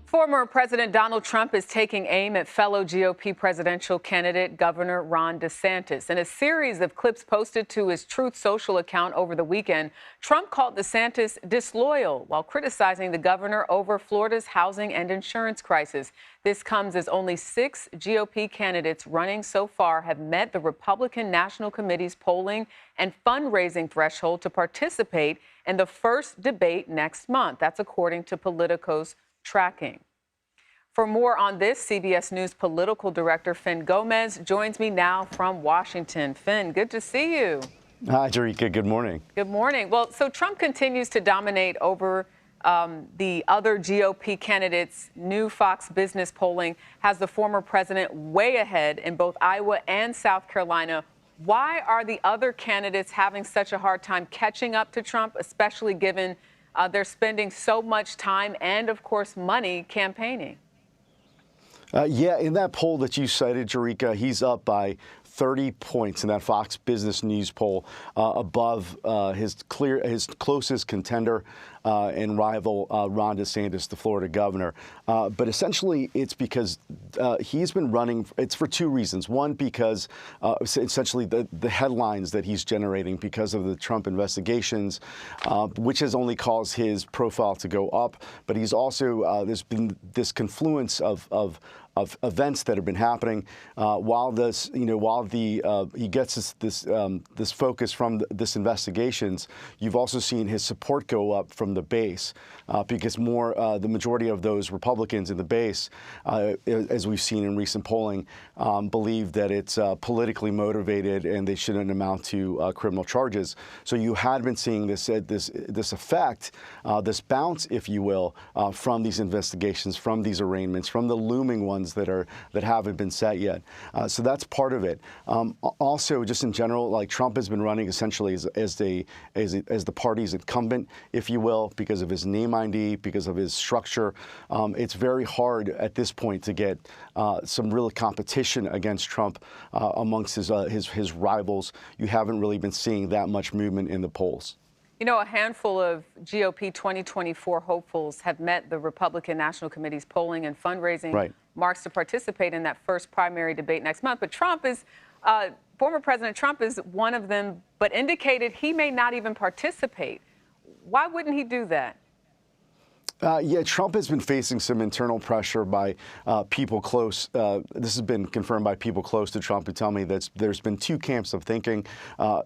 Former President Donald Trump is taking aim at fellow GOP presidential candidate Governor Ron DeSantis. In a series of clips posted to his Truth Social account over the weekend, Trump called DeSantis disloyal while criticizing the governor over Florida's housing and insurance crisis. This comes as only 6 GOP candidates running so far have met the Republican National Committee's polling and fundraising threshold to participate in the first debate next month. That's according to Politico's tracking. For more on this, CBS News political director Fin Gómez joins me now from Washington. Fin, good to see you. Hi, Jerika. Good morning. Good morning. Well, so Trump continues to dominate over the other GOP candidates. New Fox Business polling has the former president way ahead in both Iowa and South Carolina. Why are the other candidates having such a hard time catching up to Trump, especially given they're spending so much time and, of course, money campaigning? Yeah, in that poll that you cited, Jerika, he's up by 30 points in that Fox Business News poll, above his closest contender and rival, Ron DeSantis, the Florida governor. But essentially, it's because he's been running. It's for 2 reasons. One, because essentially the headlines that he's generating because of the Trump investigations, which has only caused his profile to go up. But he's also there's been this confluence of events that have been happening while he gets this focus from this investigations. You've also seen his support go up from the base because the majority of those Republicans in the base, as we've seen in recent polling, believe that it's politically motivated and they shouldn't amount to criminal charges. So you had been seeing this effect, this bounce, if you will, from these investigations, from these arraignments, from the looming ones that haven't been set yet. So that's part of it. Also, just in general, like Trump has been running essentially as the party's incumbent, if you will, because of his name ID, because of his structure. It's very hard at this point to get some real competition against Trump amongst his rivals. You haven't really been seeing that much movement in the polls. You know, a handful of GOP 2024 hopefuls have met the Republican National Committee's polling and fundraising marks to participate in that first primary debate next month. But former President Trump is one of them, but indicated he may not even participate. Why wouldn't he do that? Yeah, Trump has been facing some internal pressure by people close. This has been confirmed by people close to Trump who tell me that there's been 2 camps of thinking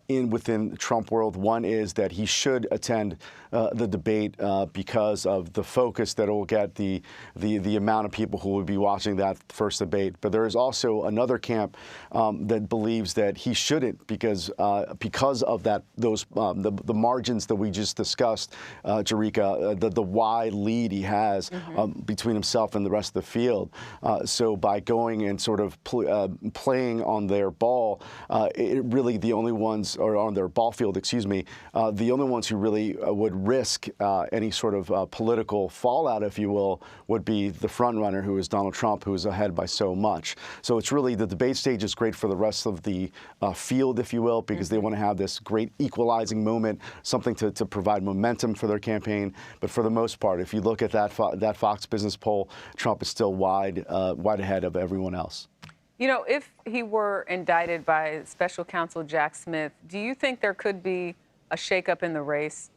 within Trump world. One is that he should attend the debate because of the focus that it will get, the amount of people who will be watching that first debate. But there is also another camp that believes that he shouldn't because of the margins that we just discussed, Jerika, the wide lead he has between himself and the rest of the field. So by going and sort of playing on their ball, really the only ones, or on their ball field, excuse me, the only ones who really would risk any sort of political fallout, if you will, would be the front runner, who is Donald Trump, who is ahead by so much. So it's really, the debate stage is great for the rest of the field, if you will, because they want to have this great equalizing moment, something to provide momentum for their campaign. But for the most part, if you look at that Fox Business poll, Trump is still wide ahead of everyone else. You know, if he were indicted by Special Counsel Jack Smith, do you think there could be a shakeup in the race?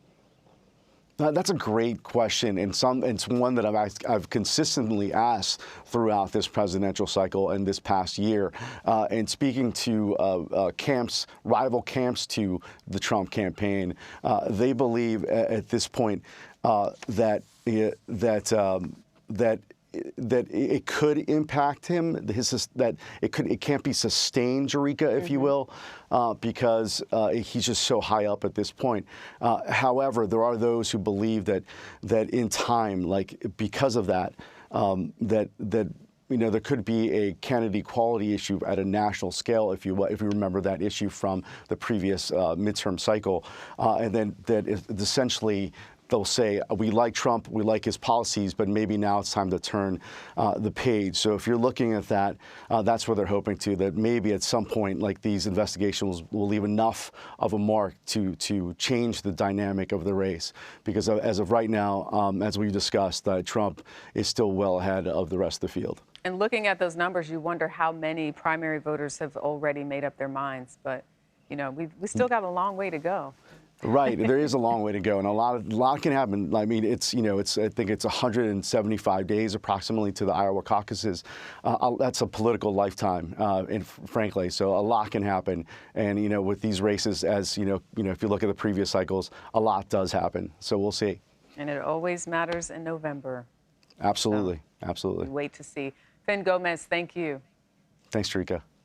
That's a great question, and it's one that I've consistently asked throughout this presidential cycle and this past year. And speaking to rival camps to the Trump campaign, they believe at this point that it could impact him. That it can't be sustained, Jerika, if you will, because he's just so high up at this point. However, there are those who believe that in time, like because of that, there could be a candidate equality issue at a national scale, if you remember that issue from the previous midterm cycle, and then that essentially they'll say, we like Trump, we like his policies, but maybe now it's time to turn the page. So if you're looking at that, that's where they're hoping to, that maybe at some point, like, these investigations will leave enough of a mark to change the dynamic of the race. Because as of right now, as we discussed, Trump is still well ahead of the rest of the field. And looking at those numbers, you wonder how many primary voters have already made up their minds. But, you know, we still got a long way to go. Right, there is a long way to go, and a lot can happen. I mean, it's I think it's 175 days approximately to the Iowa caucuses. That's a political lifetime, and frankly, so a lot can happen. And with these races, as if you look at the previous cycles, a lot does happen. So we'll see. And it always matters in November. Absolutely, so absolutely. We wait to see. Fin Gómez, thank you. Thanks, Tarika.